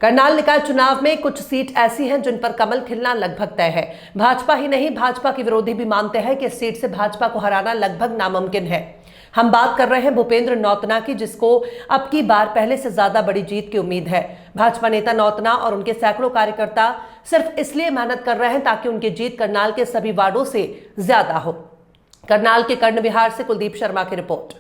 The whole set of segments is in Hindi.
करनाल निकाय चुनाव में कुछ सीट ऐसी हैं जिन पर कमल खिलना लगभग तय है। भाजपा ही नहीं, भाजपा के विरोधी भी मानते हैं कि इस सीट से भाजपा को हराना लगभग नामुमकिन है। हम बात कर रहे हैं भूपेंद्र नौतना की, जिसको अब की बार पहले से ज्यादा बड़ी जीत की उम्मीद है। भाजपा नेता नौतना और उनके सैकड़ों कार्यकर्ता सिर्फ इसलिए मेहनत कर रहे हैं ताकि उनकी जीत करनाल के सभी वार्डों से ज्यादा हो। करनाल के कर्ण विहार से कुलदीप शर्मा की रिपोर्ट।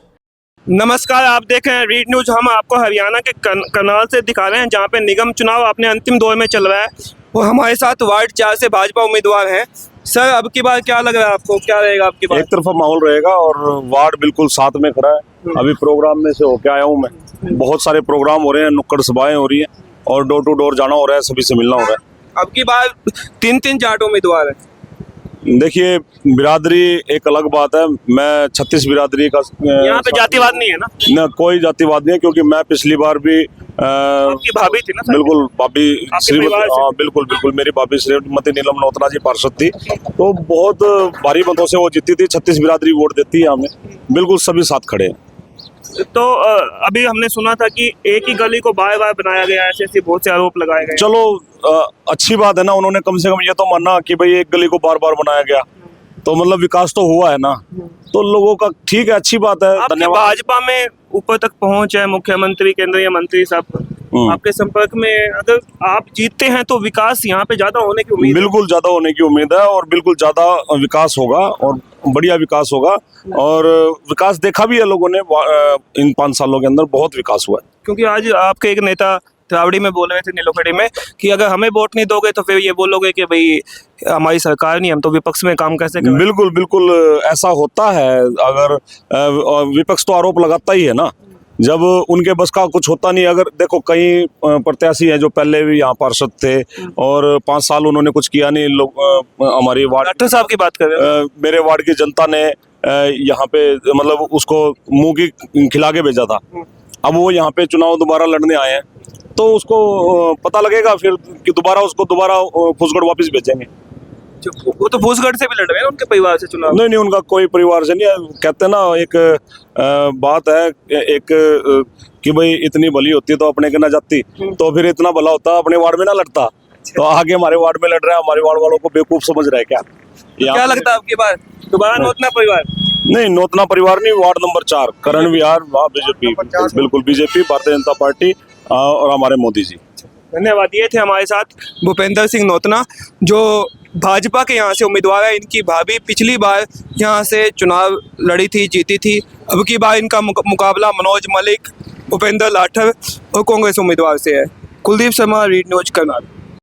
नमस्कार, आप देख रहे हैं रीड न्यूज। हम आपको हरियाणा के करनाल से दिखा रहे हैं, जहां पे निगम चुनाव अपने अंतिम दौर में चल रहा है। वो हमारे साथ वार्ड 4 से भाजपा उम्मीदवार हैं। सर, अब की बार क्या लग रहा है आपको, क्या रहेगा आपकी बार? एक तरफा माहौल रहेगा और वार्ड बिल्कुल साथ में खड़ा है। अभी प्रोग्राम में से होके आया हूँ मैं। बहुत सारे प्रोग्राम हो रहे हैं, नुक्कड़ सभाएं हो रही हैं और डोर टू डोर जाना हो रहा है, सभी से मिलना हो रहा है। अब की बार 3-3 जाट उम्मीदवार है। देखिए, बिरादरी एक अलग बात है। मैं 36 बिरादरी का यहाँ पे जातिवाद नहीं है ना? कोई जातिवाद नहीं है, क्योंकि मैं पिछली बार भी आपकी भाभी थी ना? बिल्कुल, भाभी श्रीमती, बिल्कुल मेरी भाभी श्रीमती नीलम नौतना जी पार्षद थी, तो बहुत भारी मतों से वो जीती थी। 36 बिरादरी वोट देती है हमें। बिल्कुल सभी साथ खड़े हैं। तो अभी हमने सुना था कि एक ही गली को बार बार बनाया गया है, ऐसे बहुत से आरोप लगाए गए। चलो, अच्छी बात है ना, उन्होंने कम से कम ये तो माना कि भाई एक गली को बार बार बनाया गया, तो मतलब विकास तो हुआ है ना, तो लोगों का ठीक है, अच्छी बात है। धन्यवाद। भाजपा में ऊपर तक पहुंच है, मुख्यमंत्री, केंद्रीय मंत्री सब आपके संपर्क में। अगर आप जीतते हैं तो विकास यहाँ पे ज्यादा होने की उम्मीद? बिल्कुल ज्यादा होने की उम्मीद है और बिल्कुल ज्यादा विकास होगा और बढ़िया विकास होगा। और विकास देखा भी है लोगों ने, इन 5 सालों के अंदर बहुत विकास हुआ है। क्योंकि आज आपके एक नेता तिरावड़ी में बोल रहे थे, नीलोखड़ी में, कि अगर हमें वोट नहीं दोगे तो फिर ये बोलोगे कि भाई हमारी सरकार नहीं, हम तो विपक्ष में काम कैसे करें? बिल्कुल बिल्कुल ऐसा होता है। अगर विपक्ष तो आरोप लगाता ही है ना, जब उनके बस का कुछ होता नहीं। अगर देखो, कई प्रत्याशी हैं जो पहले भी यहाँ पार्षद थे और 5 साल उन्होंने कुछ किया नहीं। लोग हमारी वार्ड, डॉक्टर साहब की बात कर रहे हैं, मेरे वार्ड की जनता ने यहाँ पे मतलब उसको मुंह की खिला के भेजा था। अब वो यहाँ पे चुनाव दोबारा लड़ने आए हैं, तो उसको पता लगेगा फिर कि दोबारा फुसगढ़ वापस भेजेंगे। वो तो फूसगढ़ से भी लड़ रहे हैं, उनके परिवार से चुनाव? नहीं, उनका कोई परिवार से नहीं है। कहते हैं ना, एक बात है कि भाई इतनी भली होती तो अपने के ना जाती, तो फिर इतना भला होता अपने वार्ड में ना लड़ता। तो आगे हमारे वार्ड में लड़ रहे हैं, हमारे वार्ड वालों को बेवकूफ समझ रहे हैं क्या? क्या लगता है आपकी बार दोबारा नौतना परिवार? नहीं, नौतना परिवार नहीं, वार्ड नंबर 4 कर्ण विहार, वहाँ बीजेपी, बिल्कुल बीजेपी, भारतीय जनता पार्टी और हमारे मोदी जी। धन्यवाद। ये थे हमारे साथ भूपेंद्र सिंह नौतना, जो भाजपा के यहाँ से उम्मीदवार है। इनकी भाभी पिछली बार यहाँ से चुनाव लड़ी थी, जीती थी। अब की बार इनका मुकाबला मनोज मलिक, भूपेंद्र लाठर और कांग्रेस उम्मीदवार से है। Kuldeep Sharma, read news, Karnal.